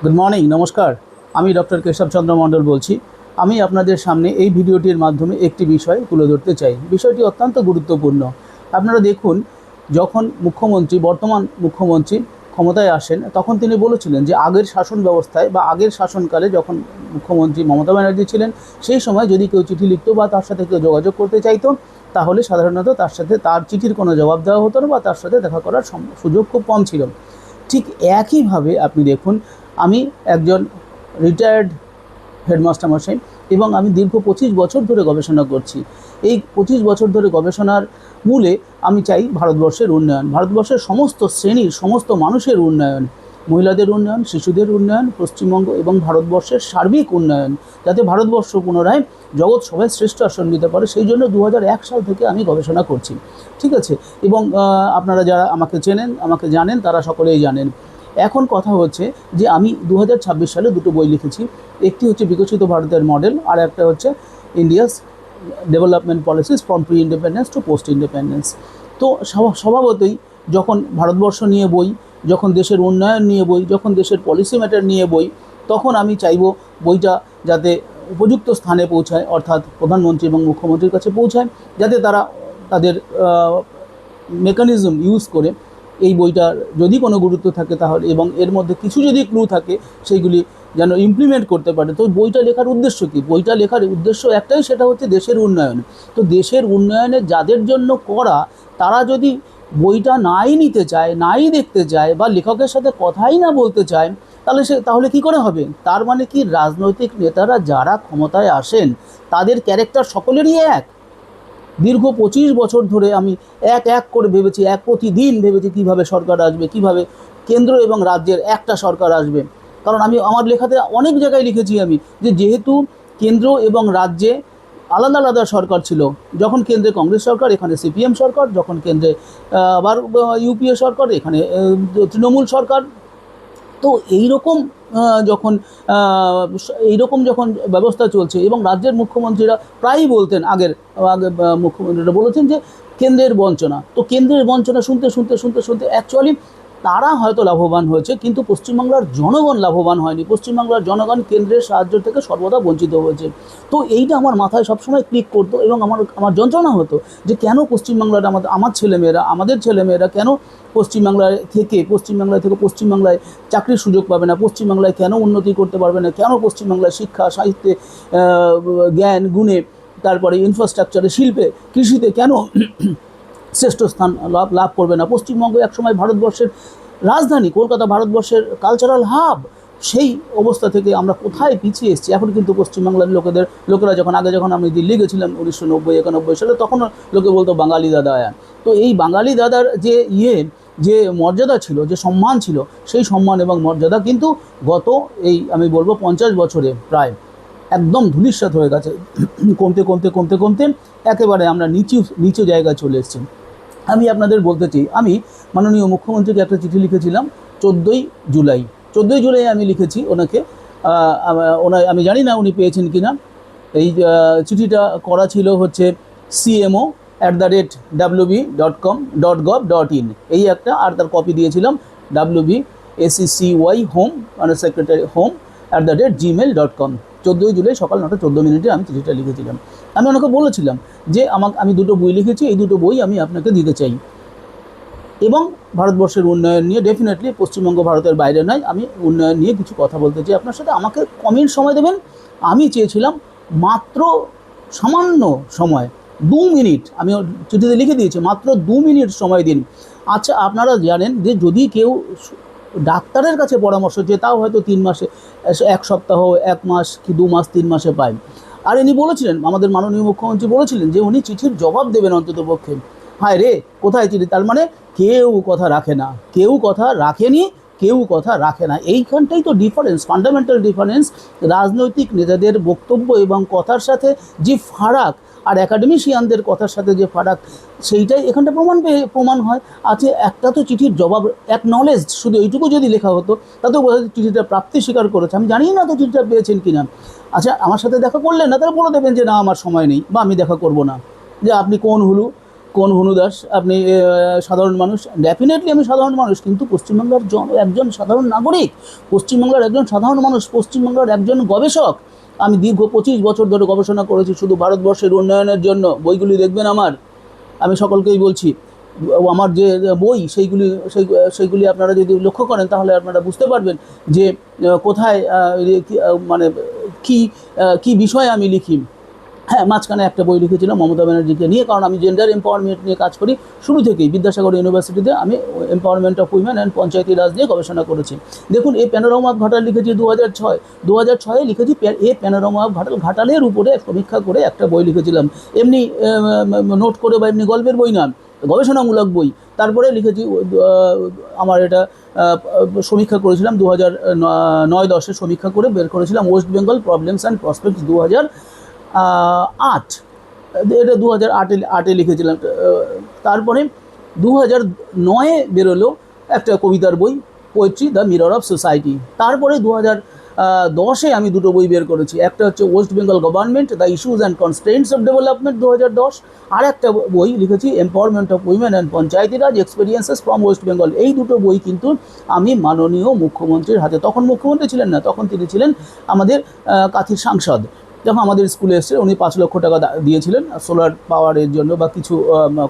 Good morning, নমস্কার। আমি doctor Keshab চন্দ্র মণ্ডল বলছি। আমি আপনাদের সামনে এই ভিডিওটির মাধ্যমে একটি বিষয় তুলে ধরতে চাই। বিষয়টি অত্যন্ত গুরুত্বপূর্ণ। আপনারা দেখুন, যখন বর্তমান মুখ্যমন্ত্রী ক্ষমতায় আসেন, তখন তিনি বলেছিলেন যে আগের শাসন ব্যবস্থায় বা আগের শাসনকালে যখন মুখ্যমন্ত্রী মমতা ব্যানার্জি ছিলেন, সেই সময় যদি কেউ চিঠি লিখত বা তার সাথে কেউ যোগাযোগ করতে চাইতো, তাহলে সাধারণত তার চিঠির কোনো জবাব দেওয়া হতো না বা তার সাথে দেখা করার সুযোগ খুব কম ছিল। ঠিক একইভাবে আপনি দেখুন, আমি একজন রিটায়ার্ড হেডমাস্টার মশাই এবং আমি দীর্ঘ 25 বছর ধরে গবেষণা করছি। এই 25 বছর ধরে গবেষণার মূলে আমি চাই ভারতবর্ষের উন্নয়ন, ভারতবর্ষের সমস্ত শ্রেণীর সমস্ত মানুষের উন্নয়ন, মহিলাদের উন্নয়ন, শিশুদের উন্নয়ন, পশ্চিমবঙ্গ এবং ভারতবর্ষের সার্বিক উন্নয়ন, যাতে ভারতবর্ষ পুনরায় জগৎ সভায় শ্রেষ্ঠ আসন নিতে পারে। সেই জন্য 2001 সাল থেকে আমি গবেষণা করছি, ঠিক আছে। এবং আপনারা যারা আমাকে চেনেন, আমাকে জানেন, তারা সকলেই জানেন। এখন কথা হচ্ছে যে আমি 2026 সালে দুটো বই লিখেছি। একটি হচ্ছে বিকশিত ভারতের মডেল, আর একটা হচ্ছে India's development policies from pre independence to post independence. তো স্বভাবতই যখন ভারতবর্ষ নিয়ে বই, যখন দেশের উন্নয়ন নিয়ে বই, যখন দেশের পলিসি ম্যাটার নিয়ে বই, তখন আমি চাইব বইটা যাতে উপযুক্ত স্থানে পৌঁছায়, অর্থাৎ প্রধানমন্ত্রী এবং মুখ্যমন্ত্রীর কাছে পৌঁছায়, যাতে তারা তাদের মেকানিজম ইউজ করে এই বইটার যদি কোনো গুরুত্ব থাকে তাহলে, এবং এর মধ্যে কিছু যদি ক্লু থাকে, সেইগুলি যেন ইমপ্লিমেন্ট করতে পারে। তো বইটা লেখার উদ্দেশ্য কী? বইটা লেখার উদ্দেশ্য একটাই, সেটা হচ্ছে দেশের উন্নয়ন। তো দেশের উন্নয়নে যাদের জন্য করা, তারা যদি বইটা নাই নিতে চায়, নাই দেখতে চায়, বা লেখকের সাথে কথাই না বলতে চায়, তাহলে কি করে হবে? তার মানে কি, রাজনৈতিক নেতারা যারা ক্ষমতায় আসেন, তাদের ক্যারেক্টার সকলেরই এক। দীর্ঘ 25 বছর ধরে আমি এক এক করে ভেবেছি, প্রতিদিন ভেবেছি কীভাবে সরকার আসবে, কীভাবে কেন্দ্র এবং রাজ্যের একটা সরকার আসবে। কারণ আমি আমার লেখাতে অনেক জায়গায় লিখেছি আমি, যে যেহেতু কেন্দ্র এবং রাজ্যে আলাদা আলাদা সরকার ছিল, যখন কেন্দ্রে কংগ্রেস সরকার, এখানে সিপিএম সরকার, যখন কেন্দ্রে আবার ইউপিএ সরকার, এখানে তৃণমূল সরকার। তো এইরকম যখন যখন ব্যবস্থা চলছে, এবং রাজ্যের মুখ্যমন্ত্রীরা প্রায়ই বলতেন, আগে মুখ্যমন্ত্রীরা বলেছেন যে কেন্দ্রের বঞ্চনা। তো কেন্দ্রের বঞ্চনা শুনতে শুনতে শুনতে শুনতে অ্যাকচুয়ালি তারা হয়তো লাভবান হয়েছে, কিন্তু পশ্চিমবাংলার জনগণ লাভবান হয়নি। পশ্চিমবাংলার জনগণ কেন্দ্রের সাহায্য থেকে সর্বদা বঞ্চিত হয়েছে। তো এইটা আমার মাথায় সবসময় ক্লিক করতো, এবং আমার যন্ত্রণা হতো যে কেন পশ্চিমবাংলার আমার ছেলেমেয়েরা, আমাদের ছেলেমেয়েরা কেন পশ্চিমবাংলা থেকে পশ্চিমবাংলায় চাকরির সুযোগ পাবে না, পশ্চিমবাংলায় কেন উন্নতি করতে পারবে না, কেন পশ্চিমবাংলায় শিক্ষা, সাহিত্যে, জ্ঞান গুণে, তারপরে ইনফ্রাস্ট্রাকচারে, শিল্পে, কৃষিতে কেন শ্রেষ্ঠ স্থান লাভ করবে না। পশ্চিমবঙ্গ একসময় ভারতবর্ষের রাজধানী, কলকাতা ভারতবর্ষের কালচারাল হাব। সেই অবস্থা থেকে আমরা কোথায় পিছিয়ে এসেছি। এখন কিন্তু পশ্চিমবাংলার লোকেরা যখন আমি দিল্লি গেছিলাম 1990-91 সালে, তখন লোকে বলতো বাঙালি দাদা। তো এই বাঙালি দাদার যে মর্যাদা ছিল, যে সম্মান ছিল, সেই সম্মান এবং মর্যাদা কিন্তু গত আমি বলবো 50 বছরে প্রায় একদম ধূলিসাৎ হয়ে গেছে। কমতে কমতে কমতে কমতে একেবারে আমরা নিচু জায়গায় চলে এসেছি। আমি আপনাদের বলতে চাই, আমি মাননীয় মুখ্যমন্ত্রীকে একটা চিঠি লিখেছিলাম 14ই জুলাই। 14ই জুলাই আমি লিখেছি ওনাকে। আমি জানি না উনি পেয়েছেন কি না। এই চিঠিটা করা ছিল হচ্ছে cmo@wb.com.gov.in, এই একটা, আর তার কপি দিয়েছিলাম WBACCY হোম, মানে সেক্রেটারি হোম @gmail.com। 14ই জুলাই সকাল 9টা 14 মিনিটে আমি চিঠিটা লিখেছিলাম। আমি ওনাকে বলেছিলাম যে আমি দুটো বই লিখেছি, এই দুটো বই আমি আপনাকে দিতে চাই, এবং ভারতবর্ষের উন্নয়ন নিয়ে, ডেফিনেটলি পশ্চিমবঙ্গ ভারতের বাইরে নয়, আমি উন্নয়ন নিয়ে কিছু কথা বলতে চাই আপনার সাথে। আমাকে কমেন্ট সময় দেবেন। আমি চেয়েছিলাম মাত্র সামান্য সময়, 2 মিনিট। আমি চিঠিতে লিখে দিয়েছি, মাত্র 2 মিনিট সময় দিন। আচ্ছা, আপনারা জানেন যে যদি কেউ ডাক্তারের কাছে পরামর্শ চেয়ে, তাও হয়তো 3 মাসে, 1 সপ্তাহ, 1 মাস কি 2 মাস 3 মাসে পায়। আর ইনি বলেছিলেন, আমাদের মাননীয় মুখ্যমন্ত্রী বলেছিলেন যে উনি চিঠির জবাব দেবেন অন্তত পক্ষে। হায় রে, কোথায় চিঠি? তার মানে কেউ কথা রাখে না, কেউ কথা রাখেনি, কেউ কথা রাখে না। এইখানটাই তো ডিফারেন্স, ফান্ডামেন্টাল ডিফারেন্স। রাজনৈতিক নেতাদের বক্তব্য এবং কথার সাথে যে ফারাক, আর একাডেমিশিয়ানদের কথার সাথে যে ফারাক, সেইটাই এখানটা প্রমাণ হয়। আছে একটা তো চিঠির জবাব অ্যাকনলেজড, শুধু এইটুকু যদি লেখা হতো, তাতেও বোঝা যায় চিঠিটা প্রাপ্তি স্বীকার করেছে। আমি জানি না তো চিঠিটা পেয়েছেন কিনা। আচ্ছা, আমার সাথে দেখা করলেন না, তারা বলে দেবেন যে না, আমার সময় নেই, বা আমি দেখা করব না। যে আপনি কোন হনুদাস, আপনি সাধারণ মানুষ? ডেফিনেটলি আমি সাধারণ মানুষ, কিন্তু পশ্চিমবাংলার একজন সাধারণ নাগরিক, পশ্চিমবাংলার একজন সাধারণ মানুষ, পশ্চিমবাংলার একজন গবেষক। আমি দীর্ঘ 25 বছর ধরে গবেষণা করেছি শুধু ভারতবর্ষের উন্নয়নের জন্য। বইগুলি দেখবেন আমার, আমি সকলকেই বলছি, আমার যে বই সেইগুলি আপনারা যদি লক্ষ্য করেন তাহলে আপনারা বুঝতে পারবেন যে কোথায় মানে কি বিষয়ে আমি লিখি। হ্যাঁ, মাঝখানে একটা বই লিখেছিলাম মমতা ব্যানার্জিকে নিয়ে, কারণ আমি জেন্ডার এম্পাওয়ারমেন্ট নিয়ে কাজ করি শুরু থেকেই। বিদ্যাসাগর ইউনিভার্সিটিতে আমি এম্পাওয়ারমেন্ট অফ উইমেন অ্যান্ড পঞ্চায়েতি রাজ নিয়ে গবেষণা করেছি। দেখুন, এই প্যানোরামা অফ ঘাটাল লিখেছি 2006 লিখেছি এই প্যানোরামা অফ ঘাটালের উপরে সমীক্ষা করে একটা বই লিখেছিলাম, এমনি নোট করে বা এমনি গল্পের বই না, গবেষণামূলক বই। তারপরে লিখেছি আমার এটা সমীক্ষা করেছিলাম 2009-10 সমীক্ষা করে বের করেছিলাম West Bengal problems and prospects 2008, এটা 2008-এ লিখেছিলাম। তারপরে 2009-এ বেরোলো একটা কবিতার বই, poetry the mirror of society. তারপরে 2010-এ আমি দুটো বই বের করেছি, একটা হচ্ছে West Bengal government the issues and constraints of development 2010, আর একটা বই লিখেছি empowerment of women and Panchayati Raj experiences from West Bengal. এই দুটো বই কিন্তু আমি মাননীয় মুখ্যমন্ত্রীর হাতে, তখন মুখ্যমন্ত্রী ছিলেন না, তখন তিনি ছিলেন আমাদের কাঁথির সাংসদ, যখন আমাদের স্কুলে এসেছিলেন উনি 5 লক্ষ টাকা দিয়েছিলেন সোলার পাওয়ারের জন্য বা কিছু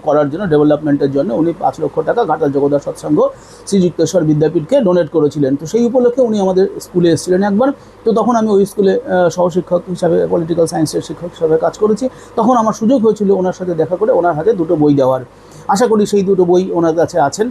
করার জন্য, ডেভেলপমেন্টের জন্য উনি 5 লক্ষ টাকা ঘাটাল জগদ্ধাত্রী সৎসঙ্গ শ্রীযুক্তেশ্বর বিদ্যাপীঠকে ডোনেট করেছিলেন। তো সেই উপলক্ষে উনি আমাদের স্কুলে এসেছিলেন একবার। তো তখন আমি ওই স্কুলে সহশিক্ষক হিসাবে, পলিটিক্যাল সায়েন্সের শিক্ষক হিসাবে কাজ করেছি। তখন আমার সুযোগ হয়েছিল ওনার সাথে দেখা করে ওনার হাতে দুটো বই দেওয়ার। আশা করি সেই দুটো বই ওনার কাছে আছেন।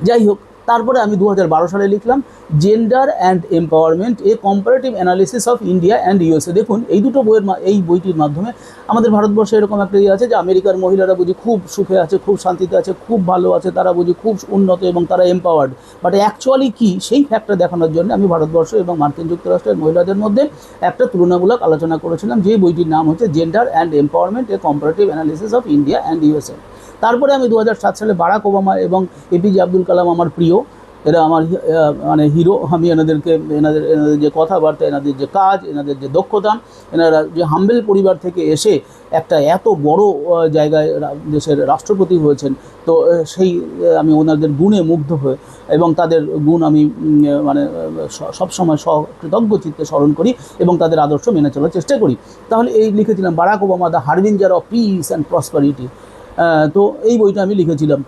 যাই হোক, তারপরে আমি 2012 সালে লিখলাম gender and empowerment A comparative analysis of India and USA. দেখুন, এই দুটো বইয়ের এই বইটির মাধ্যমে আমাদের ভারতবর্ষে এরকম একটা আছে যে আমেরিকার মহিলারা বুঝি খুব সুখে আছে, খুব শান্তিতে আছে, খুব ভালো আছে, তারা বুঝি খুব উন্নত এবং তারা এম্পাওয়ার্ড। বাট অ্যাকচুয়ালি কি, সেই ফ্যাক্টটা দেখানোর জন্য আমি ভারতবর্ষ এবং মার্কিন যুক্তরাষ্ট্রের মহিলাদের মধ্যে একটা তুলনামূলক আলোচনা করেছিলাম, যে বইটির নাম হচ্ছে gender and empowerment A comparative analysis of India and USA. তারপরে আমি 2007 সালে বারাক ওবামা এবং এপিজে আব্দুল কালাম আমার প্রিয়, এরা আমার মানে হিরো। আমি এনাদের যে কথাবার্তা, এনাদের যে কাজ, এনাদের যে দক্ষতা, এনারা যে হাম্বেল পরিবার থেকে এসে একটা এত বড় জায়গায় দেশের রাষ্ট্রপতি হয়েছেন, তো সেই আমি ওনাদের গুণে মুগ্ধ হয়ে এবং তাদের গুণ আমি মানে সবসময় কৃতজ্ঞ চিত্তে স্মরণ করি এবং তাদের আদর্শ মেনে চলার চেষ্টা করি। তাহলে এই লিখেছিলাম Barack Obama the harbinger of piece and prosperity. তো এই বইটা আমি লিখেছিলাম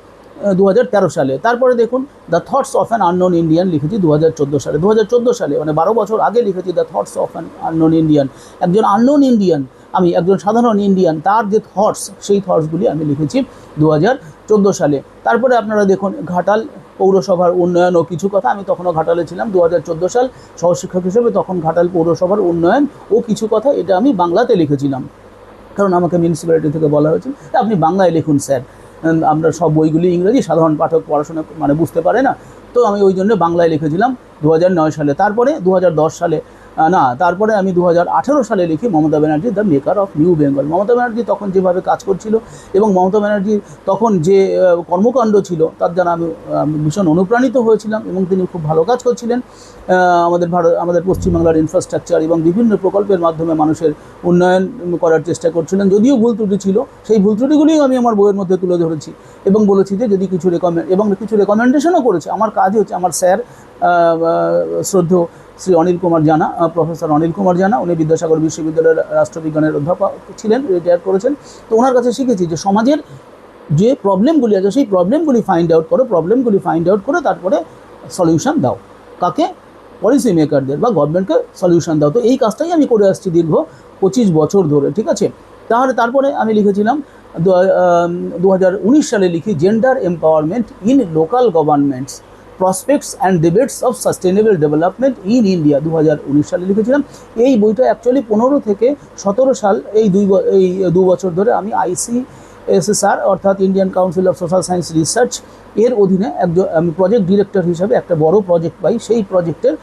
2013 সালে। তারপরে দেখুন the thoughts of an unknown Indian লিখেছি 2014 সালে। 2014 সালে মানে 12 বছর আগে লিখেছি the thoughts of an unknown Indian. একজন আননোন ইন্ডিয়ান, আমি একজন সাধারণ ইন্ডিয়ান, তার যে থটস, সেই থটসগুলি আমি লিখেছি 2014 সালে। তারপরে আপনারা দেখুন ঘাটাল পৌরসভার উন্নয়ন ও কিছু কথা, আমি তখনও ঘাটালে ছিলাম 2014 সাল সহশিক্ষক হিসেবে, তখন ঘাটাল পৌরসভার উন্নয়ন ও কিছু কথা, এটা আমি বাংলাতে লিখেছিলাম, কারণ আমাকে মিউনিসিপ্যালিটি থেকে বলা হয়েছে আপনি বাংলায় লিখুন স্যার, আমরা সব বইগুলি ইংরেজি, সাধারণ পাঠক পড়াশোনা মানে বুঝতে পারে না, তো আমি ওই জন্য বাংলায় লিখেছিলাম 2009 সালে। তারপরে 2010 সালে তারপরে আমি 2018 সালে লিখি Mamata Banerjee the maker of new Bengal. Mamata Banerjee তখন যেভাবে কাজ করছিল এবং মমতা ব্যানার্জি তখন যে কর্মকাণ্ড ছিল তার দ্বারা আমি ভীষণ অনুপ্রাণিত হয়েছিলাম এবং তিনি খুব ভালো কাজ করছিলেন। আমাদের পশ্চিমবাংলার ইনফ্রাস্ট্রাকচার এবং বিভিন্ন প্রকল্পের মাধ্যমে মানুষের উন্নয়ন করার চেষ্টা করছিলেন। যদিও ভুল ত্রুটি ছিল, সেই ভুল ত্রুটিগুলিও আমি আমার বইয়ের মধ্যে তুলে ধরেছি এবং বলেছি যে যদি কিছু কিছু রেকমেন্ডেশনও করেছে। আমার কাজ হচ্ছে, আমার স্যার শ্রদ্ধেয় শ্রী অনিল কুমার জানা, প্রফেসর অনিল কুমার জানা, উনি বিদ্যাসাগর বিশ্ববিদ্যালয়ের রাষ্ট্রবিজ্ঞানের অধ্যাপক ছিলেন, রিটায়ার করেছেন। তো ওনার কাছে শিখেছি যে সমাজের যে প্রবলেমগুলি আছে সেই প্রবলেমগুলি ফাইন্ড আউট করে তারপরে সলিউশন দাও। কাকে? পলিসি মেকারদের বা গভর্নমেন্টকে সলিউশন দাও। তো এই কাজটাই আমি করে আসছি দীর্ঘ 25 বছর ধরে, ঠিক আছে। তারপরে আমি লিখেছিলাম 2019 সালে লিখি gender empowerment in local governments prospects and debates of sustainable development in India 2019 সালে লিখেছিলাম। এই বইটা অ্যাকচুয়ালি 15 থেকে 17 সাল, এই দু বছর ধরে আমি ICSSR অর্থাৎ Indian council of social science research এর অধীনে আমি প্রজেক্ট ডিরেক্টর হিসাবে একটা বড় প্রজেক্ট পাই। সেই প্রজেক্টের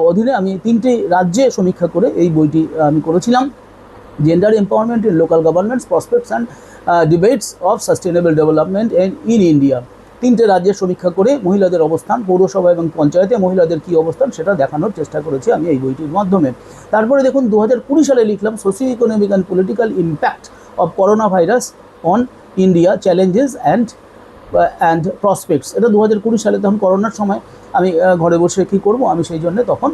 অধীনে আমি 3টে রাজ্যে সমীক্ষা করে এই বইটি আমি করেছিলাম, gender empowerment in local governments prospects and debates of sustainable development in India. 3টে রাজ্যের সমীক্ষা করে মহিলাদের অবস্থান, পৌরসভা এবং পঞ্চায়েতে মহিলাদের কী অবস্থান সেটা দেখানোর চেষ্টা করেছি আমি এই বইটির মাধ্যমে। তারপরে দেখুন 2020 সালে লিখলাম socio economic and political impact of corona virus on India challenges and prospects. এটা 2020 সালে, তখন করোনার সময় আমি ঘরে বসে কী করব, আমি সেই জন্য তখন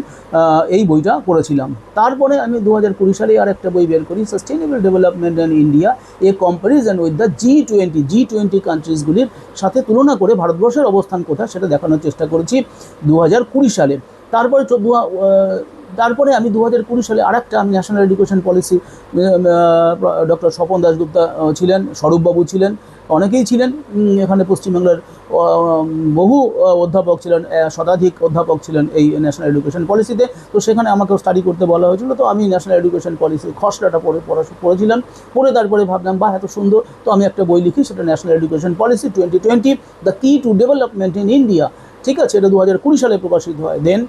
এই বইটা পড়েছিলাম। তারপরে আমি 2020 সালে আর একটা বই বের করি, sustainable development in India, A comparison with the G20 কান্ট্রিজগুলির সাথে তুলনা করে ভারতবর্ষের অবস্থান কোথায় সেটা দেখানোর চেষ্টা করেছি 2020 সালে। তারপরে আমি 2020 সালে আরেকটা, আমি national education policy, doctor Swapan Dasgupta ছিলেন, স্বরূপবাবু ছিলেন, অনেকেই ছিলেন, এখানে পশ্চিমবাংলার বহু অধ্যাপক ছিলেন, শতাধিক অধ্যাপক ছিলেন এই ন্যাশনাল এডুকেশন পলিসিতে। তো সেখানে আমাকেও স্টাডি করতে বলা হয়েছিল, তো আমি ন্যাশনাল এডুকেশন পলিসির খসড়াটা পড়েছিলাম। পড়ে তারপরে ভাবলাম বাহ এত সুন্দর, তো আমি একটা বই লিখি, সেটা ন্যাশনাল এডুকেশন পলিসি 2020, দ্য কি টু ডেভেলপমেন্ট ইন ইন্ডিয়া। ঠিক আছে, এটা 2020 সালে প্রকাশিত হয়। দেন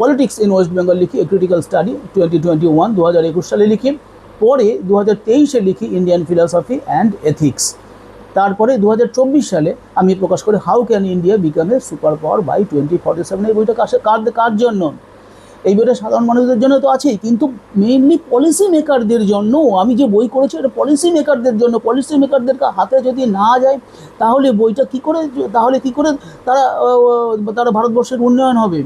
পলিটিক্স ইন ওয়েস্ট বেঙ্গল লিখি, এ ক্রিটিক্যাল স্টাডি 2021, 2021 সালে লিখি। পরে 2023-এ লিখি ইন্ডিয়ান ফিলসফি অ্যান্ড এথিক্স। তারপরে 2024 সালে আমি প্রকাশ করি how can India become a super power by 2047। এই বইটা কার জন্য? এই বইটা সাধারণ মানুষদের জন্য তো আছেই, কিন্তু মেইনলি পলিসি মেকারদের জন্য। আমি যে বই করেছি এটা পলিসি মেকারদের জন্য। পলিসি মেকারদের হাতে যদি না যায় তাহলে বইটা কী করে, তারা ভারতবর্ষের উন্নয়ন হবে?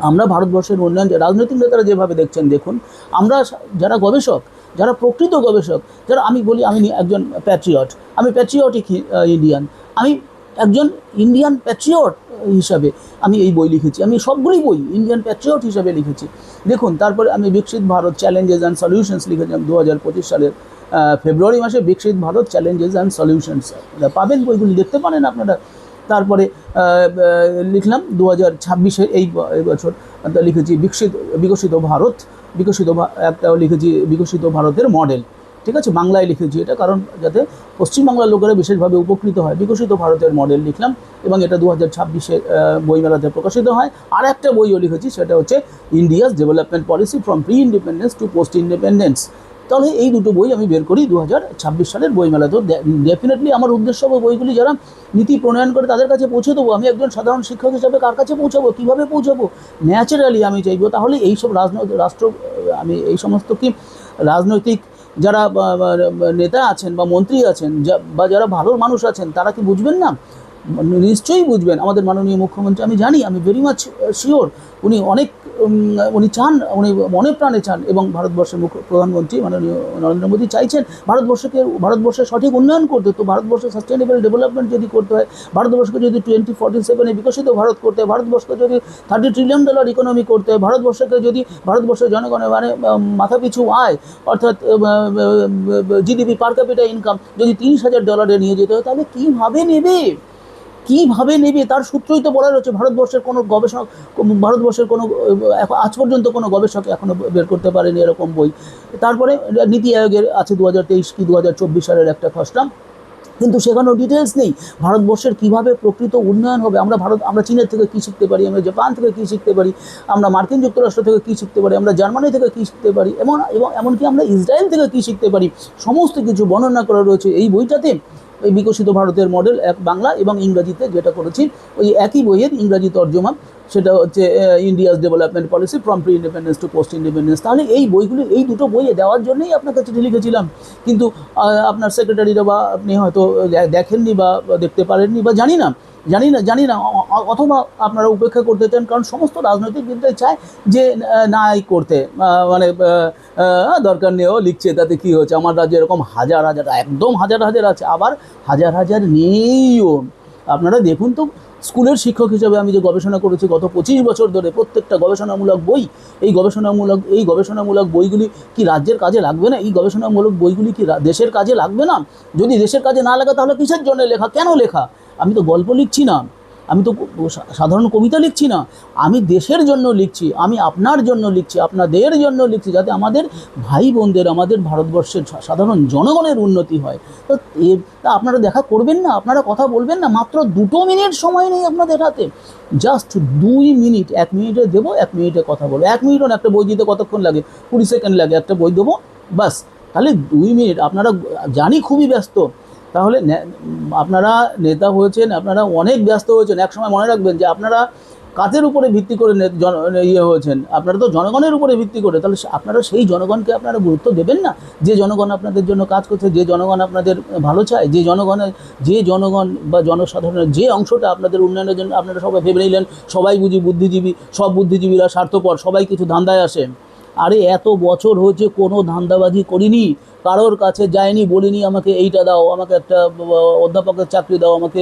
আমরা ভারতবর্ষের উন্নয়ন, রাজনৈতিক নেতারা যেভাবে দেখছেন দেখুন, আমরা যারা গবেষক, যারা প্রকৃত গবেষক, যারা, আমি বলি আমি একজন প্যাট্রিয়ট, আমি প্যাট্রিয়টিক ইন্ডিয়ান, আমি একজন ইন্ডিয়ান প্যাট্রিয়ট হিসাবে আমি এই বই লিখেছি। আমি সবগুলোই বই ইন্ডিয়ান প্যাট্রিয়ট হিসাবে লিখেছি। দেখুন, তারপরে আমি বিকশিত ভারত চ্যালেঞ্জেস অ্যান্ড সলিউশনস লিখেছিলাম 2025 সালের ফেব্রুয়ারি মাসে। বিকশিত ভারত চ্যালেঞ্জেস অ্যান্ড সলিউশনস পাবেন, বইগুলি দেখতে পারেন আপনারা। তারপরে লিখলাম 2026-এ এই বছর লিখেছি বিকশিত ভারত, একটাও লিখেছি বিকশিত ভারতের মডেল। ঠিক আছে, বাংলায় লিখেছি এটা, কারণ যাতে পশ্চিমবাংলার লোকেরা বিশেষভাবে উপকৃত হয়। বিকশিত ভারতের মডেল লিখলাম এবং এটা 2026-এ বইমেলাতে প্রকাশিত হয়। আর একটা বইও লিখেছি, সেটা হচ্ছে India's development policy from pre independence to post independence. তাহলে এই দুটো বই আমি বের করি 2026 সালের বইমেলা। তো ডেফিনেটলি আমার উদ্দেশ্য হবে বইগুলি যারা নীতি প্রণয়ন করে তাদের কাছে পৌঁছে দেবো। আমি একজন সাধারণ শিক্ষক হিসাবে কার কাছে পৌঁছাবো, কীভাবে পৌঁছাবো? ন্যাচারালি আমি চাইবো তাহলে এইসব আমি এই সমস্ত কি রাজনৈতিক যারা নেতা আছেন বা মন্ত্রী আছেন বা যারা ভালো মানুষ আছেন, তারা কি বুঝবেন না? নিশ্চয়ই বুঝবেন। আমাদের মাননীয় মুখ্যমন্ত্রী, আমি জানি, আমি ভেরি মাচ শিওর, উনি চান, উনি মনে প্রাণে চান, এবং ভারতবর্ষের প্রধানমন্ত্রী মাননীয় নরেন্দ্র মোদী চাইছেন ভারতবর্ষের সঠিক উন্নয়ন করতে। তো ভারতবর্ষের সাস্টেনেবল ডেভেলপমেন্ট যদি করতে হয়, ভারতবর্ষকে যদি 2047-এ বিকশিত ভারত করতে হয়, ভারতবর্ষকে যদি $30 ট্রিলিয়ন ইকোনমি করতে হয়, ভারতবর্ষের জনগণের মাথাপিছু আয়, অর্থাৎ জিডিপি পার ক্যাপিটা ইনকাম যদি $30,000 নিয়ে যেতে হয়, তাহলে কীভাবে নেবে? তার সূত্রই তো বলা রয়েছে। ভারতবর্ষের কোনো আজ পর্যন্ত কোনো গবেষক এখনও বের করতে পারেনি এরকম বই। তারপরে নীতি আয়োগের আছে 2023 কি 2024 সালের একটা খসড়া, কিন্তু সেখানেও ডিটেলস নেই ভারতবর্ষের কীভাবে প্রকৃত উন্নয়ন হবে। আমরা চীনের থেকে কী শিখতে পারি, আমরা জাপান থেকে কী শিখতে পারি, আমরা মার্কিন যুক্তরাষ্ট্র থেকে কী শিখতে পারি, আমরা জার্মানি থেকে কী শিখতে পারি, এবং এমনকি আমরা ইসরায়েল থেকে কী শিখতে পারি, সমস্ত কিছু বর্ণনা করা রয়েছে এই বইটাতে। এই বিকশিত ভারতের মডেল, এক বাংলা এবং ইংরাজিতে যেটা করেছি, ওই একই বইয়ের ইংরাজি তর্জমা, সেটা হচ্ছে India's development policy from pre independence to post independence. তাহলে এই বইগুলি, এই দুটো বইয়ে দেওয়ার জন্যই আপনার কাছে লিখেছিলাম, কিন্তু আপনার সেক্রেটারিরা বা আপনি হয়তো দেখেননি বা দেখতে পারেননি, বা জানি না, অথবা আপনারা উপেক্ষা করতে চান, কারণ সমস্ত রাজনৈতিকবিদরাই চায় যে না এই করতে, মানে দরকার নেও, লিখছে, তাতে কী হচ্ছে। আমার রাজ্যে এরকম হাজার একদম হাজার আছে, আবার হাজার নেইও। আপনারা দেখুন তো, স্কুলের শিক্ষক হিসেবে আমি যে গবেষণা করেছি গত 25 বছর ধরে, প্রত্যেকটা গবেষণামূলক বই, এই গবেষণামূলক বইগুলি কি রাজ্যের কাজে লাগবে না? এই গবেষণামূলক বইগুলি কি দেশের কাজে লাগবে না? যদি দেশের কাজে না লাগে তাহলে কিসের জন্য লেখা, কেন লেখা? আমি তো গল্প লিখছি না, আমি তো সাধারণ কবিতা লিখছি না, আমি দেশের জন্য লিখছি, আমি আপনার জন্য লিখছি, আপনাদের জন্য লিখছি, যাতে আমাদের ভাই বোনদের, আমাদের ভারতবর্ষের সাধারণ জনগণের উন্নতি হয়। তো আপনারা দেখা করবেন না, আপনারা কথা বলবেন না? মাত্র 2 মিনিট সময় নেই আপনাদের হাতে, জাস্ট 2 মিনিট। 1 মিনিটে দেবো, 1 মিনিটে কথা বলবো। 1 মিনিটও না, একটা বই দিতে কতক্ষণ লাগে? 20 সেকেন্ড লাগে, একটা বই দেবো, বাস। তাহলে 2 মিনিট, আপনারা জানি খুবই ব্যস্ত, তাহলে আপনারা নেতা হয়েছেন, আপনারা অনেক ব্যস্ত হয়েছেন। একসময় মনে রাখবেন যে আপনারা কাদের উপরে ভিত্তি করে ইয়ে হয়েছেন? আপনারা তো জনগণের উপরে ভিত্তি করে। তাহলে আপনারা সেই জনগণকে আপনারা গুরুত্ব দেবেন না? যে জনগণ আপনাদের জন্য কাজ করছে, যে জনগণ আপনাদের ভালো চায়, যে জনগণ বা জনসাধারণের যে অংশটা আপনাদের উন্নয়নের জন্য আপনারা সবাই ভেবে নিলেন সবাই বুঝি বুদ্ধিজীবী, সব বুদ্ধিজীবীরা স্বার্থপর, সবাই কিছু ধান্দায় আসে। আরে এত বছর হয়েছে কোনো ধান্দাবাজি করিনি, কারোর কাছে যায়নি, বলিনি আমাকে এইটা দাও, আমাকে একটা অধ্যাপকের চাকরি দাও, আমাকে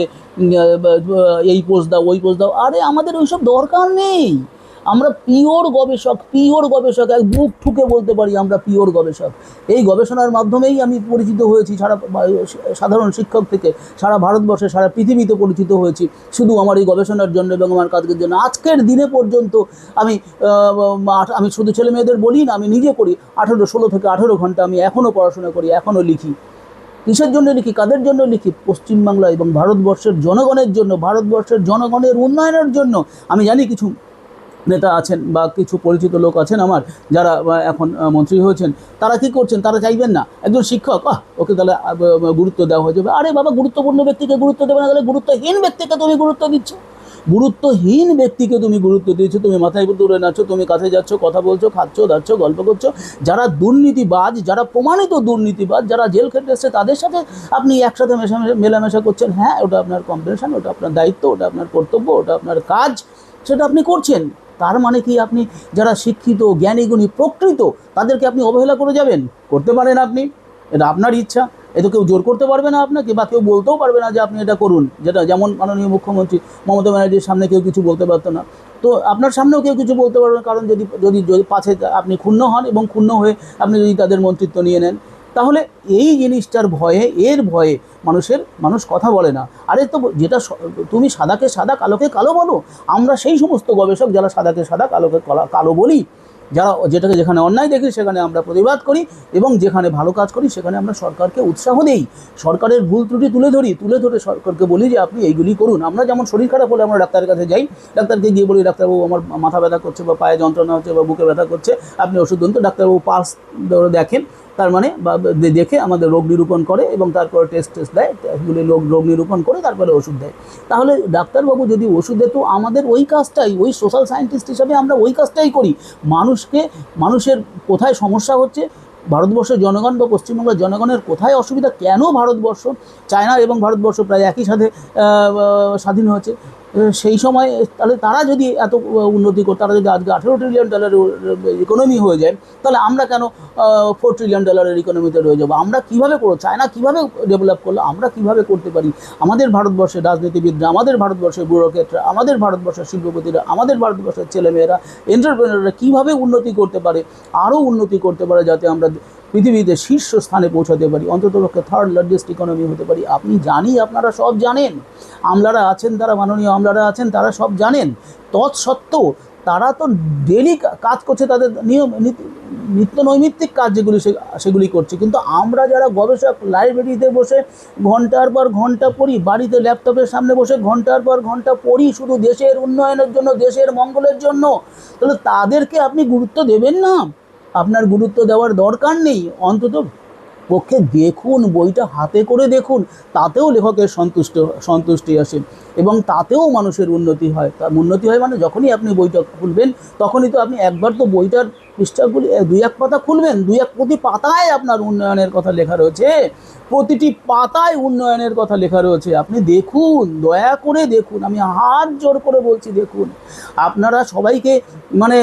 এই পোস্ট দাও, ওই পোস্ট দাও। আরে আমাদের ওইসব দরকার নেই। আমরা পিওর গবেষক, এক বুক ঠুকে বলতে পারি আমরা পিওর গবেষক। এই গবেষণার মাধ্যমেই আমি পরিচিত হয়েছি সাধারণ শিক্ষক থেকে সারা ভারতবর্ষে, সারা পৃথিবীতে পরিচিত হয়েছি শুধু আমার এই গবেষণার জন্য এবং আমার কাজের জন্য। আজকের দিনে পর্যন্ত আমি শুধু ছেলে মেয়েদের বলি না, আমি নিজে করি। 16 থেকে 18 ঘন্টা আমি এখনও পড়াশোনা করি, এখনও লিখি। কিসের জন্য লিখি, কাদের জন্য লিখি? পশ্চিমবাংলা এবং ভারতবর্ষের জনগণের জন্য, ভারতবর্ষের জনগণের উন্নয়নের জন্য। আমি জানি কিছু নেতা আছেন বা কিছু পরিচিত লোক আছেন আমার, যারা এখন মন্ত্রী হয়েছেন, তারা কি করছেন? তারা চাইবেন না একজন শিক্ষক ওকে তাহলে গুরুত্ব দেওয়া হয়ে যাবে। আরে বাবা, গুরুত্বপূর্ণ ব্যক্তিকে গুরুত্ব দেবে না, তাহলে গুরুত্বহীন ব্যক্তিকে তুমি গুরুত্ব দিচ্ছ। গুরুত্বহীন ব্যক্তিকে তুমি গুরুত্ব দিয়েছো, তুমি মাথায় তুলে নাচছো, তুমি কাছে যাচ্ছ, কথা বলছো, খাচ্ছ দাচ্ছ, গল্প করছো। যারা দুর্নীতিবাজ, যারা প্রমাণিত দুর্নীতিবাজ, যারা জেল খেটে এসছে, তাদের সাথে আপনি একসাথে মেলামেশা করছেন। হ্যাঁ, ওটা আপনার কম্পিটিশন, ওটা আপনার দায়িত্ব, ওটা আপনার কর্তব্য, ওটা আপনার কাজ, সেটা আপনি করছেন। তার মানে কি আপনি যারা শিক্ষিত, জ্ঞানী গুণী, প্রকৃত, তাদেরকে আপনি অবহেলা করে যাবেন? করতে পারেন আপনি, এটা আপনার ইচ্ছা। এ তো কেউ জোর করতে পারবে না আপনাকে, বা কেউ বলতেও পারবে না যে আপনি এটা করুন। যেটা যেমন মাননীয় মুখ্যমন্ত্রী মমতা ব্যানার্জির সামনে কেউ কিছু বলতে পারতো না, তো আপনার সামনেও কেউ কিছু বলতে পারবে না। কারণ যদি পাছে আপনি ক্ষুণ্ণ হন এবং ক্ষুণ্ণ হয়ে আপনি যদি তাদের মন্ত্রিত্ব নিয়ে নেন, তাহলে এই জিনিসটার ভয়ে, ভয়ে মানুষ কথা বলে না। আরে তো যেটা তুমি সাদাকে সাদা, কালোকে কালো বলো। আমরা সেই সমস্ত গবেষক যারা সাদাকে সাদা, কালোকে কালো বলি, যারা যেখানে অন্যায় দেখি সেখানে আমরা প্রতিবাদ করি, এবং যেখানে ভালো কাজ করি সেখানে আমরা সরকারকে উৎসাহ দেই, সরকারের ভুল ত্রুটি তুলে ধরে সরকারকে বলি যে আপনি এইগুলি করুন। আমরা যেমন শরীর খারাপ হলে আমরা ডাক্তারের কাছে যাই, ডাক্তারকে গিয়ে বলি ডাক্তারবাবু আমার মাথা ব্যথা করছে বা পায়ে যন্ত্রণা হচ্ছে বা বুকে ব্যথা করছে, আপনি ওষুধ দিন। তো ডাক্তারবাবু পালস দেখেন, তার মানে দেখে আমাদের রোগ নিরূপণ করে এবং তারপরে টেস্ট দেয়, সেগুলি রোগ নিরূপণ করে তারপরে ওষুধ দেয়। তাহলে ডাক্তারবাবু যদি ওষুধ দেয়, তো আমাদের ওই কাজটাই, ওই সোশ্যাল সায়েন্টিস্ট হিসাবে আমরা ওই কাজটাই করি। মানুষের কোথায় সমস্যা হচ্ছে, ভারতবর্ষের জনগণ বা পশ্চিমবঙ্গের জনগণের কোথায় অসুবিধা, কেন ভারতবর্ষ, চায়না এবং ভারতবর্ষ প্রায় একই সাথে স্বাধীন হয়েছে, সেই সময় তাহলে তারা যদি এত উন্নতি করে, তারা যদি আজকে $18 ট্রিলিয়ন ইকোনমি হয়ে যায়, তাহলে আমরা কেন $4 ট্রিলিয়ন ইকোনমিতে রয়ে যাবো? আমরা কীভাবে করবো? চায়না কীভাবে ডেভেলপ করলো, আমরা কীভাবে করতে পারি? আমাদের ভারতবর্ষের রাজনীতিবিদরা, আমাদের ভারতবর্ষের ব্যুরোক্রেটরা, আমাদের ভারতবর্ষের শিল্পপতিরা, আমাদের ভারতবর্ষের ছেলেমেয়েরা, এন্টারপ্রেনাররা কীভাবে উন্নতি করতে পারে, আরও উন্নতি করতে পারে, যাতে আমরা পৃথিবীতে শীর্ষ স্থানে পৌঁছাতে পারি, অন্ততপক্ষে 3rd লার্জেস্ট ইকোনমি হতে পারি। আপনারা সব জানেন, আমলারা আছেন, তারা মাননীয় আমলারা আছেন, তারা সব জানেন। তৎসত্ত্বেও তারা তো ডেলি কাজ করছে, তাদের নিত্য নৈমিত্তিক কাজ সেগুলি করছে। কিন্তু আমরা যারা গবেষক, লাইব্রেরিতে বসে ঘন্টার পর ঘন্টা পড়ি, বাড়িতে ল্যাপটপের সামনে বসে ঘন্টার পর ঘন্টা পড়ি শুধু দেশের উন্নয়নের জন্য, দেশের মঙ্গলের জন্য, তাহলে তাদেরকে আপনি গুরুত্ব দেবেন না? আপনার গুরুত্ব দেওয়ার দরকার নেই। অন্তত পক্ষে দেখুন, বইটা হাতে করে দেখুন, তাতেও লেখকের সন্তুষ্টি আসে এবং তাতেও মানুষের উন্নতি হয়। উন্নতি হয় মানে যখনই আপনি বইটা খুলবেন, তখনই তো আপনি একবার তো বইটার পৃষ্ঠাগুলি 2-1 পাতা খুলবেন, প্রতি পাতায় আপনার উন্নয়নের কথা লেখা রয়েছে, প্রতিটি পাতায় উন্নয়নের কথা লেখা রয়েছে। আপনি দেখুন, দয়া করে দেখুন, আমি হাত জোর করে বলছি দেখুন। আপনারা সবাইকে মানে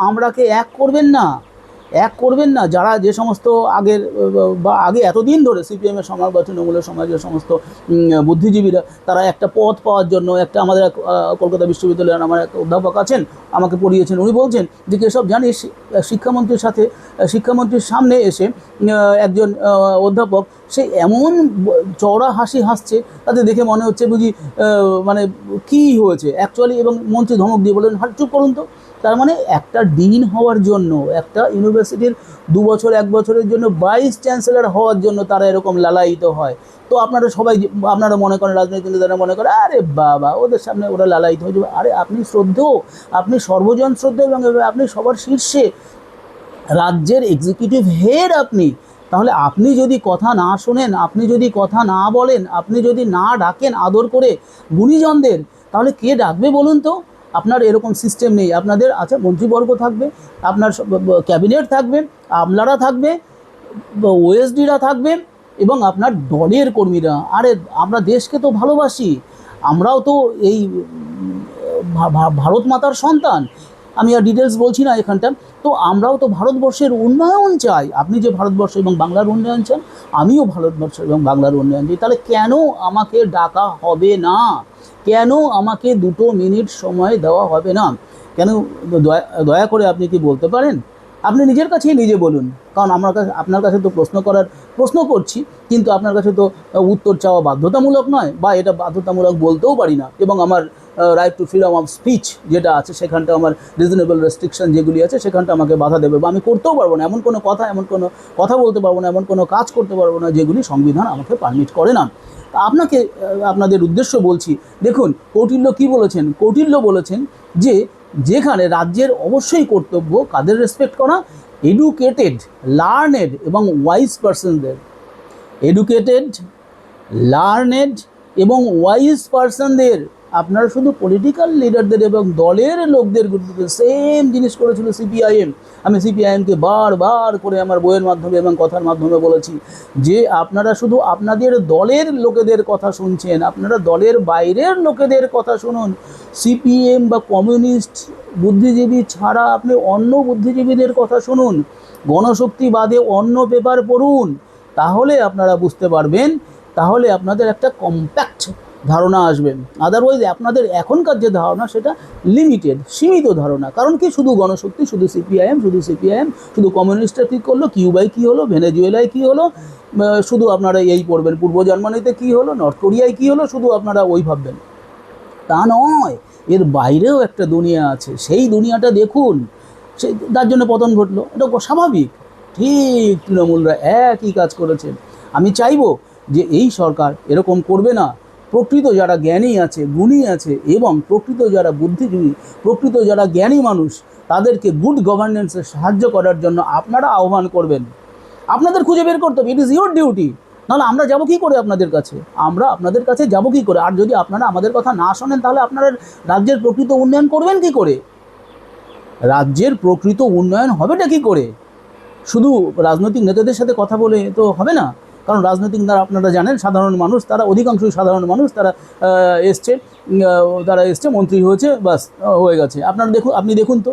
আমরাকে এক করবেন না। যারা যে সমস্ত আগে এতদিন ধরে সিপিএমের সমাজ বা তৃণমূলের সমাজের সমস্ত বুদ্ধিজীবীরা, তারা একটা পদ পাওয়ার জন্য, আমাদের কলকাতা বিশ্ববিদ্যালয়ের আমার এক অধ্যাপক আছেন, আমাকে পড়িয়েছেন, উনি বলছেন যে কেশব জানিস, শিক্ষামন্ত্রীর সামনে এসে একজন অধ্যাপক, সে এমন চওড়া হাসি হাসছে, তাতে দেখে মনে হচ্ছে বুঝি মানে কী হয়েছে অ্যাকচুয়ালি, এবং মন্ত্রী ধমক দিয়ে বলেন চুপ করুন তো। তার মানে একটা ডিন হওয়ার জন্য, একটা ইউনিভার্সিটির 2 বছর 1 বছরের জন্য ভাইস চ্যান্সেলর হওয়ার জন্য তারা এরকম লালায়িত হয়। তো আপনারা মনে করেন, রাজনীতিবিদরা মনে করে আরে বাবা ওদের সামনে ওরা লালায়িত হয়ে যাবে। আরে আপনি শ্রদ্ধেয়, আপনি সর্বজন শ্রদ্ধেয় এবং আপনি সবার শীর্ষে, রাজ্যের এক্সিকিউটিভ হেড আপনি। তাহলে আপনি যদি কথা না শোনেন, আপনি যদি কথা না বলেন, আপনি যদি না ডাকেন আদর করে গুণীজনদের, তাহলে কে ডাকবে বলুন তো? আপনার এরকম সিস্টেম নেই। আপনাদের আছে মন্ত্রীবর্গ থাকবে, আপনার ক্যাবিনেট থাকবে, আমলারা থাকবে, ওএসডিরা থাকবে এবং আপনার দলের কর্মীরা। আরে আমরা দেশকে তো ভালোবাসি, আমরাও তো এই ভারত মাতার সন্তান। আমি আর ডিটেলস বলছি না এখানটা। তো আমরাও তো ভারতবর্ষের উন্নয়ন চাই। আপনি যে ভারতবর্ষ এবং বাংলার উন্নয়ন চান, আমিও ভারতবর্ষ এবং বাংলার উন্নয়ন চাই। তাহলে কেন আমাকে ডাকা হবে না? কেন আমাকে 2 মিনিট সময় দেওয়া হবে না? কেন? দয়া করে আপনি কি বলতে পারেন? আপনি নিজের কাছেই নিজে বলুন। কারণ আপনার কাছে তো প্রশ্ন করছি, কিন্তু আপনার কাছে তো উত্তর চাওয়া বাধ্যতামূলক নয়, বা এটা বাধ্যতামূলক বলতেও পারি না। এবং আমার right two freedom of speech যেটা আছে, সেখানটা আমার রিজনেবল রেস্ট্রিকশন যেগুলি আছে, সেখানটা আমাকে বাধা দেবে, বা আমি করতেও পারবো না এমন কোনো কথা বলতে পারবো না, এমন কোনো কাজ করতে পারবো না যেগুলি সংবিধান আমাকে পারমিট করে না। আপনাদের উদ্দেশ্য বলছি, দেখুন কৌটিল্য কী বলেছেন। কৌটিল্য বলেছেন যে যেখানে রাজ্যের অবশ্যই কর্তব্য কাদের রেসপেক্ট করা? এডুকেটেড, লার্নেড এবং ওয়াইজ পার্সনদের। এডুকেটেড, লার্নেড এবং ওয়াইজ পার্সনদের। আপনারা শুধু পলিটিক্যাল লিডারদের এবং দলের লোকদের গুরুত্ব, সেম জিনিস করেছিল সিপিআইএম। আমি সিপিআইএমকে বারবার করে আমার বইয়ের মাধ্যমে এবং কথার মাধ্যমে বলেছি যে আপনারা শুধু আপনাদের দলের লোকেদের কথা শুনছেন, আপনারা দলের বাইরের লোকেদের কথা শুনুন। সিপিএম বা কমিউনিস্ট বুদ্ধিজীবী ছাড়া আপনি অন্য বুদ্ধিজীবীদের কথা শুনুন, গণশক্তিবাদে অন্য পেপার পড়ুন, তাহলে আপনারা বুঝতে পারবেন, তাহলে আপনাদের একটা কম্প্যাক্ট ধারণা আসবে। আদারওয়াইজ আপনাদের এখনকার যে ধারণা সেটা লিমিটেড, সীমিত ধারণা। কারণ কি, শুধু গণশক্তি, শুধু সিপিআইএম, শুধু কমিউনিস্টরা কী করলো, কিউবায় কী হলো, ভেনেজুয়েলায় কী হলো, শুধু আপনারা এই পড়বেন, পূর্ব জার্মানিতে কী হলো, নর্থ কোরিয়ায় কী হলো, শুধু আপনারা ওই ভাববেন। তা নয়, এর বাইরেও একটা দুনিয়া আছে, সেই দুনিয়াটা দেখুন। তার জন্য পতন ঘটলো, এটা স্বাভাবিক। ঠিক তৃণমূলরা একই কাজ করেছে। আমি চাইবো যে এই সরকার এরকম করবে না। প্রকৃত যারা জ্ঞানী আছে, গুণী আছে এবং প্রকৃত যারা বুদ্ধিজীবী, প্রকৃত যারা জ্ঞানী মানুষ, তাদেরকে গুড গভর্নেন্সে সাহায্য করার জন্য আপনারা আহ্বান করবেন। আপনাদের খুঁজে বের করতে হবে, ইট ইজ ইউর ডিউটি। নাহলে আমরা যাবো কী করে আপনাদের কাছে? আমরা আপনাদের কাছে যাবো কী করে? আর যদি আপনারা আমাদের কথা না শোনেন, তাহলে আপনারা রাজ্যের প্রকৃত উন্নয়ন করবেন কী করে? রাজ্যের প্রকৃত উন্নয়ন হবেটা কী করে? শুধু রাজনৈতিক নেতাদের সাথে কথা বলে তো হবে না। কারণ রাজনৈতিক দ্বারা আপনারা জানেন, সাধারণ মানুষ, তারা অধিকাংশই সাধারণ মানুষ, তারা এসছে মন্ত্রী হয়েছে, বাস হয়ে গেছে। আপনি দেখুন তো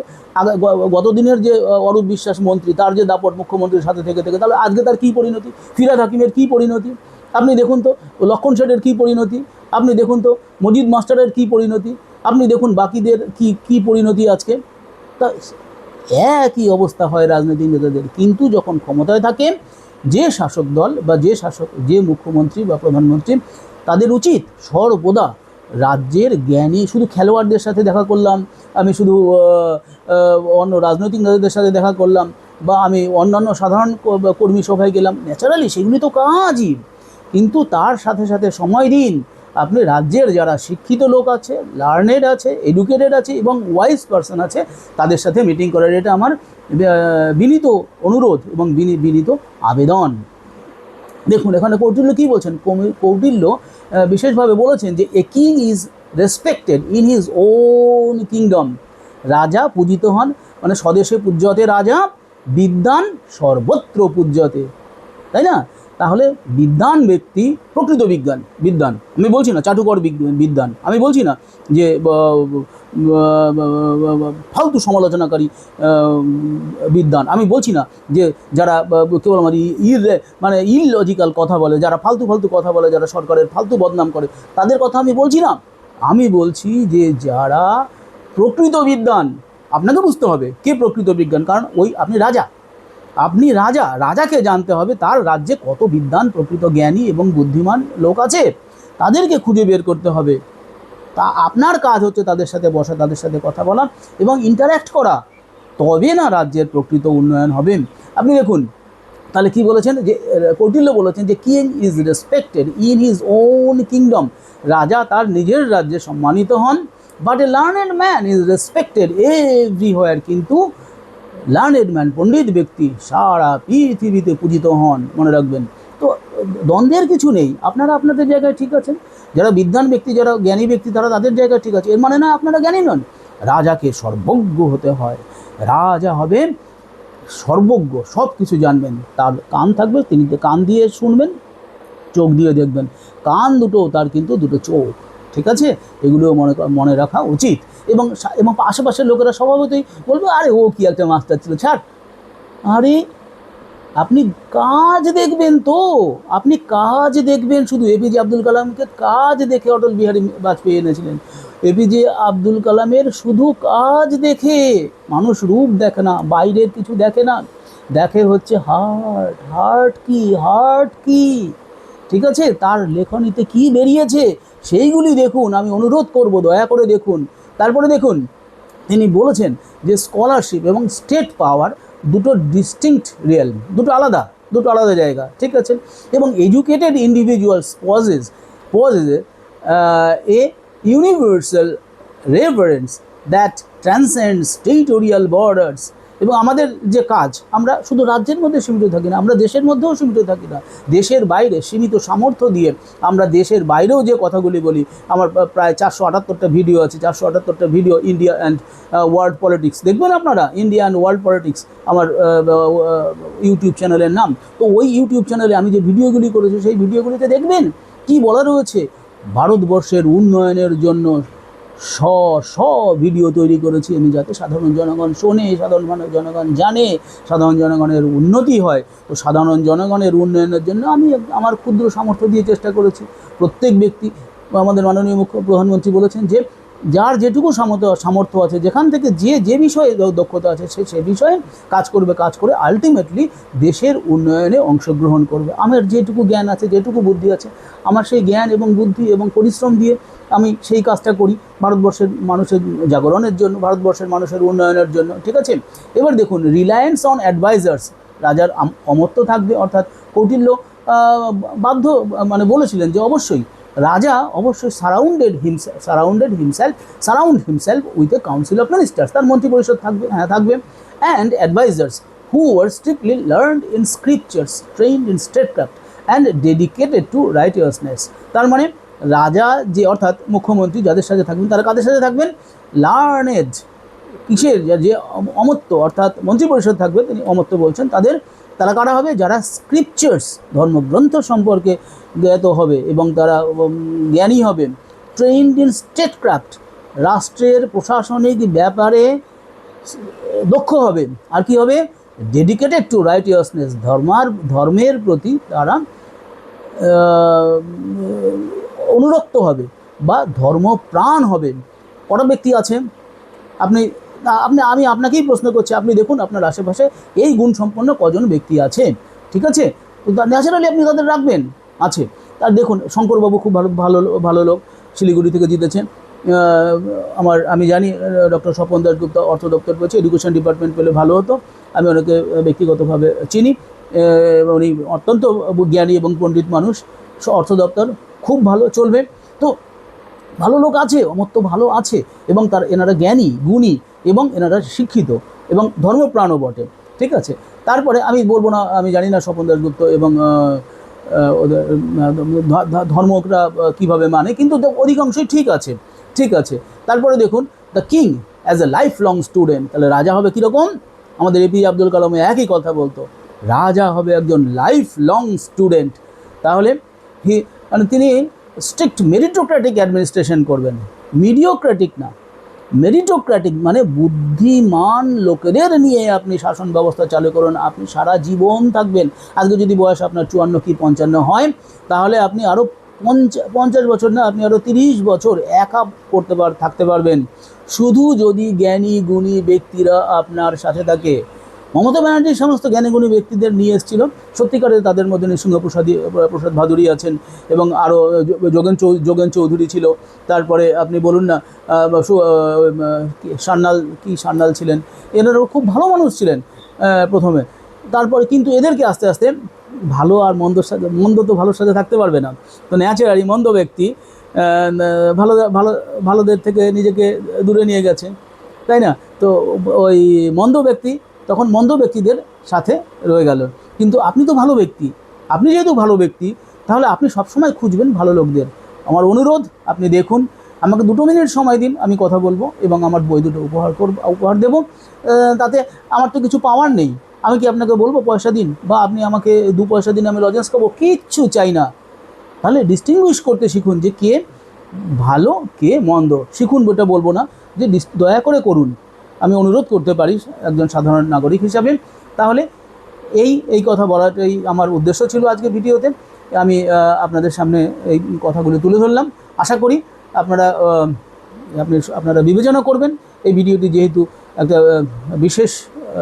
গতদিনের যে অরূপ বিশ্বাস মন্ত্রী, তার যে দাপট মুখ্যমন্ত্রীর সাথে থেকে তাহলে আজকে তার কী পরিণতি? ফিরহাদ হাকিমের কী পরিণতি? আপনি দেখুন তো লক্ষণ শেঠের কী পরিণতি? আপনি দেখুন তো মজিদ মাস্টারের কী পরিণতি? আপনি দেখুন বাকিদের কী পরিণতি আজকে। তা একই অবস্থা হয় রাজনৈতিক নেতাদের। কিন্তু যখন ক্ষমতায় থাকে যে শাসক দল বা যে মুখ্যমন্ত্রী বা প্রধানমন্ত্রী, তাদের উচিত সর্বদা রাজ্যের জ্ঞানী, শুধু খেলোয়াড়দের সাথে দেখা করলাম, আমি শুধু অন্য রাজনৈতিক নেতাদের সাথে দেখা করলাম, বা আমি অন্যান্য সাধারণ কর্মী সভায় গেলাম, ন্যাচারালি সেগুলি তো কাজই। কিন্তু তার সাথে সাথে সময় দিন আপনি রাজ্যের যারা শিক্ষিত লোক আছে, লার্নেড আছে, এডুকেটেড আছে এবং ওয়াইজ পারসন আছে, তাদের সাথে মিটিং করার, এটা আমার বিনীত অনুরোধ এবং বিনীত আবেদন। দেখুন এখানে কৌটিল্য কী বলছেন। কৌটিল্য বিশেষভাবে বলেছেন যে a king is respected in his own kingdom. রাজা পূজিত হন, মানে স্বদেশে পূজ্যতে রাজা, বিদ্বান সর্বত্র পূজ্যতে, তাই না? তাহলে বিদ্বান ব্যক্তি, প্রকৃত বিদ্বান, আমি বলছি না চাটুকর বিদ্বান, আমি বলছি না যে ফালতু সমালোচনাকারী বিদ্বান, আমি বলছি না যে যারা কেবল মানে ইললজিক্যাল কথা বলে, যারা ফালতু কথা বলে, যারা সরকারের ফালতু বদনাম করে, তাদের কথা আমি বলছি না। আমি বলছি যে যারা প্রকৃত বিদ্বান। আপনাকে বুঝতে হবে কে প্রকৃত বিজ্ঞান, কারণ আপনি রাজাকে জানতে হবে তার রাজ্যে কত বিদ্বান, প্রকৃত জ্ঞানী এবং বুদ্ধিমান লোক আছে, তাদেরকে খুঁজে বের করতে হবে। তা আপনার কাজ হচ্ছে তাদের সাথে বসা, তাদের সাথে কথা বলা এবং ইন্টারঅ্যাক্ট করা, তবে না রাজ্যের প্রকৃত উন্নয়ন হবে। আপনি দেখুন তাহলে কি বলেছেন, যে কৌটিল্য বলেছেন যে king is respected in his own kingdom. রাজা তার নিজের রাজ্যে সম্মানিত হন, but A learned man is respected everywhere. কিন্তু লার্নেড ম্যান, পণ্ডিত ব্যক্তি, সারা পৃথিবীতে পূজিত হন, মনে রাখবেন। তো দ্বন্দ্বের কিছু নেই, আপনারা আপনাদের জায়গায় ঠিক আছেন। যারা বিদ্বান ব্যক্তি, যারা জ্ঞানী ব্যক্তি, তারা তাদের জায়গায় ঠিক আছে। এর মানে না আপনারা জ্ঞানী নন। রাজাকে সর্বজ্ঞ হতে হয়। রাজা হবে সর্বজ্ঞ, সব কিছু জানবেন। তার কান থাকবে, তিনি কান দিয়ে শুনবেন, চোখ দিয়ে দেখবেন। কান দুটো তার কিন্তু দুটো চোখ, ঠিক আছে? এগুলোও মনে রাখা উচিত। এবং এবং আশেপাশের লোকেরা স্বভাবতই বলবে, আরে ও কি একটা মাস্টার ছিল, ছাড়। আরে আপনি কাজ দেখবেন, তো আপনি কাজ দেখবেন। শুধু এপিজে আব্দুল কালামকে কাজ দেখে অটল বিহারী বাজপেয়ী এনেছিলেন। এপিজে আব্দুল কালামের শুধু কাজ দেখে, মানুষ রূপ দেখে না, বাইরের কিছু দেখে না, দেখে হচ্ছে হার্ট। হার্ট কি, ঠিক আছে? তার লেখনীতে কি বেরিয়েছে সেইগুলি দেখুন, আমি অনুরোধ করব, দয়া করে দেখুন। তারপরে দেখুন, তিনি বলেছেন যে স্কলারশিপ এবং স্টেট পাওয়ার দুটো ডিস্টিংক্ট রিয়েলম, দুটো আলাদা জায়গা, ঠিক আছে? এবং educated individuals possess a universal reference that transcends territorial borders. এবং আমাদের যে কাজ, আমরা শুধু রাজ্যের মধ্যে সীমিত থাকি না, আমরা দেশের মধ্যেও সীমিত থাকি না, দেশের বাইরে সীমিত সামর্থ্য দিয়ে আমরা দেশের বাইরেও যে কথাগুলি বলি। আমার প্রায় 478টা ভিডিও আছে, 478টা video India and world politics, দেখবেন আপনারা, ইন্ডিয়া অ্যান্ড ওয়ার্ল্ড পলিটিক্স আমার ইউটিউব চ্যানেলের নাম। তো ওই ইউটিউব চ্যানেলে আমি যে ভিডিওগুলি করেছি, সেই ভিডিওগুলিতে দেখবেন কি বলা রয়েছে। ভারতবর্ষের উন্নয়নের জন্য শ ভিডিও তৈরি করেছি আমি, যাতে সাধারণ জনগণ শোনে, সাধারণ জনগণ জানে, সাধারণ জনগণের উন্নতি হয়। তো সাধারণ জনগণের উন্নয়নের জন্য আমি আমার ক্ষুদ্র সামর্থ্য দিয়ে চেষ্টা করেছি। প্রত্যেক ব্যক্তি, আমাদের মাননীয় প্রধানমন্ত্রী বলেছেন যে যার যেটুকু সামর্থ্য আছে, যেখান থেকে যে বিষয়ে দক্ষতা আছে, সে বিষয়ে কাজ করে আলটিমেটলি দেশের উন্নয়নে অংশগ্রহণ করবে। আমার যেটুকু জ্ঞান আছে, যেটুকু বুদ্ধি আছে, আমার সেই জ্ঞান এবং বুদ্ধি এবং পরিশ্রম দিয়ে আমি সেই কাজটা করি ভারতবর্ষের মানুষের জাগরণের জন্য, ভারতবর্ষের মানুষের উন্নয়নের জন্য, ঠিক আছে? এবার দেখুন, রিলায়েন্স অন অ্যাডভাইজার্স, রাজার অমর্ত্য থাকবে। অর্থাৎ কৌটিল্য বলেছিলেন যে অবশ্যই রাজা অবশ্যই surround himself with a council of ministers, তার মন্ত্রী পরিষদ থাকবে, and advisers who were strictly learned in scriptures, trained in statecraft and dedicated to righteousness. তার মানে রাজা যে, অর্থাৎ মুখ্যমন্ত্রী যাদের সাথে থাকবেন, তারা কাদের সাথে থাকবেন? লার্নেড, কিসের? যে অমর্ত্য, অর্থাৎ মন্ত্রী পরিষদ থাকবে, তিনি অমর্ত্য বলছেন, তারা কারা হবে? যারা স্ক্রিপচার্স, ধর্মগ্রন্থ সম্পর্কে জ্ঞাত হবে এবং তারা জ্ঞানী হবে। ট্রেইনড ইন স্টেটক্রাফট, রাষ্ট্রের প্রশাসনিক ব্যাপারে দক্ষ হবে। আর কি হবে? ডেডিকেটেড টু রাইটিয়াসনেস, ধর্মের প্রতি তারা অনুরক্ত হবে বা ধর্মপ্রাণ হবে। কটা ব্যক্তি আছে? আমি আপনাকেই প্রশ্ন করছি, আপনি দেখুন আপনার আশেপাশে এই গুণ সম্পন্ন কজন ব্যক্তি আছে, ঠিক আছে? তো ন্যাচারালি আপনি তাদের রাখবেন, আছে। তার দেখুন, শঙ্করবাবু খুব ভালো লোক, শিলিগুড়ি থেকে জিতেছেন। আমি জানি ডক্টর স্বপন দাশগুপ্ত অর্থ দপ্তর পেয়েছে, এডুকেশন ডিপার্টমেন্ট পেলে ভালো হতো। আমি ওনাকে ব্যক্তিগতভাবে চিনি, উনি অত্যন্ত জ্ঞানী এবং পণ্ডিত মানুষ। অর্থ দপ্তর খুব ভালো চলবে। তো ভালো লোক আছে, অমর্ত্য ভালো আছে, এবং এনারা জ্ঞানী, গুণী, এবং এনারা শিক্ষিত এবং ধর্মপ্রাণও বটে, ঠিক আছে? তারপরে আমি বলবো না, আমি জানি না স্বপন দাশগুপ্ত এবং ধর্মরা কীভাবে মানে, কিন্তু অধিকাংশই ঠিক আছে। তারপরে দেখুন, the king as a life long student, তাহলে রাজা হবে কীরকম? আমাদের এপিজে আব্দুল কালামে একই কথা বলতো, রাজা হবে একজন লাইফ লং স্টুডেন্ট। তাহলে তিনি স্ট্রিক্ট মেরিটোক্রেটিক অ্যাডমিনিস্ট্রেশন করবেন, মিডিওক্রেটিক না। মেরিটোক্রেটিক মানে বুদ্ধিমান লোকেদের নিয়ে আপনি শাসন ব্যবস্থা চালু করুন, আপনি সারা জীবন থাকবেন। আজকে যদি বয়স আপনার 54 কি 55 হয়, তাহলে আপনি আরও 50 বছর না, আপনি আরও 30 বছর একা থাকতে পারবেন, শুধু যদি জ্ঞানী গুণী ব্যক্তিরা আপনার সাথে থাকে। মমতা ব্যানার্জি সমস্ত জ্ঞানীগুণী ব্যক্তিদের নিয়ে এসেছিল, সত্যিকারের তাদের মধ্যে নৃসিংহপ্রসাদ ভাদুরী আছেন, এবং আরও যোগেন চৌধুরী ছিল। তারপরে আপনি বলুন না, সান্যাল ছিলেন, এনারাও খুব ভালো মানুষ ছিলেন প্রথমে। তারপরে কিন্তু এদেরকে আস্তে আস্তে ভালো আর মন্দ তো ভালোর সাথে থাকতে পারবে না, তো ন্যাচারালি মন্দ ব্যক্তি ভালোদের থেকে নিজেকে দূরে নিয়ে গেছে, তাই না? তো ওই মন্দ ব্যক্তি তখন মন্দ ব্যক্তিদের সাথে রয়ে গেল। কিন্তু আপনি তো ভালো ব্যক্তি, আপনি যেহেতু ভালো ব্যক্তি, তাহলে আপনি সবসময় খুঁজবেন ভালো লোকদের। আমার অনুরোধ, আপনি দেখুন আমাকে 2 মিনিট সময় দিন, আমি কথা বলবো এবং আমার বই দুটো উপহার দেবো। তাতে আমার তো কিছু পাওয়ার নেই। আমি কি আপনাকে বলবো পয়সা দিন, বা আপনি আমাকে 2 পয়সা দিন, আমি লজেন্স খাবো? কিচ্ছু চাই না। তাহলে ডিস্টিংগুইশ করতে শিখুন যে কে ভালো কে মন্দ, শিখুন বইটা বলবো না, যে দয়া করে করুন, আমি অনুরোধ করতে পারি একজন সাধারণ নাগরিক হিসাবে। তাহলে এই কথা বলাটাই আমার উদ্দেশ্য ছিল আজকে ভিডিওতে। আমি আপনাদের সামনে এই কথাগুলো তুলে ধরলাম। আশা করি আপনারা বিবেচনা করবেন এই ভিডিওটি, যেহেতু একটা বিশেষ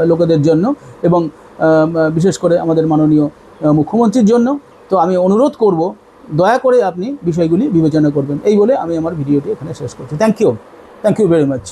লোকেদের জন্য এবং বিশেষ করে আমাদের মাননীয় মুখ্যমন্ত্রীর জন্য। তো আমি অনুরোধ করব, দয়া করে আপনি বিষয়গুলি বিবেচনা করবেন। এই বলে আমি আমার ভিডিওটি এখানে শেষ করছি। Thank you very much.